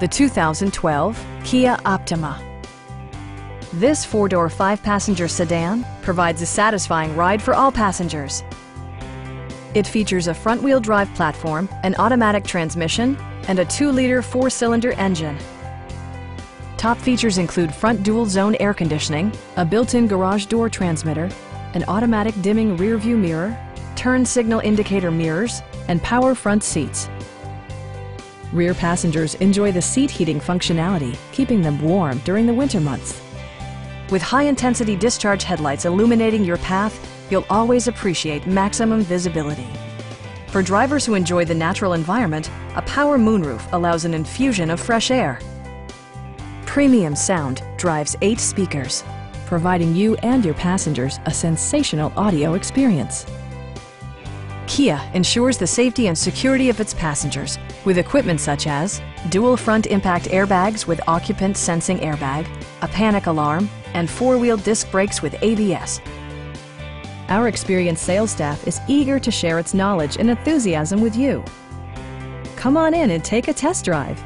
the 2012 Kia Optima. This four-door, five-passenger sedan provides a satisfying ride for all passengers. It features a front-wheel drive platform, an automatic transmission, and a 2-liter four-cylinder engine. Top features include front dual-zone air conditioning, a built-in garage door transmitter, an automatic dimming rear-view mirror, turn signal indicator mirrors, and power front seats. Rear passengers enjoy the seat heating functionality, keeping them warm during the winter months. With high-intensity discharge headlights illuminating your path, you'll always appreciate maximum visibility. For drivers who enjoy the natural environment, a power moonroof allows an infusion of fresh air. Premium sound drives 8 speakers, providing you and your passengers a sensational audio experience. Kia ensures the safety and security of its passengers with equipment such as dual front impact airbags with occupant sensing airbag, a panic alarm, and 4-wheel disc brakes with ABS. Our experienced sales staff is eager to share its knowledge and enthusiasm with you. Come on in and take a test drive.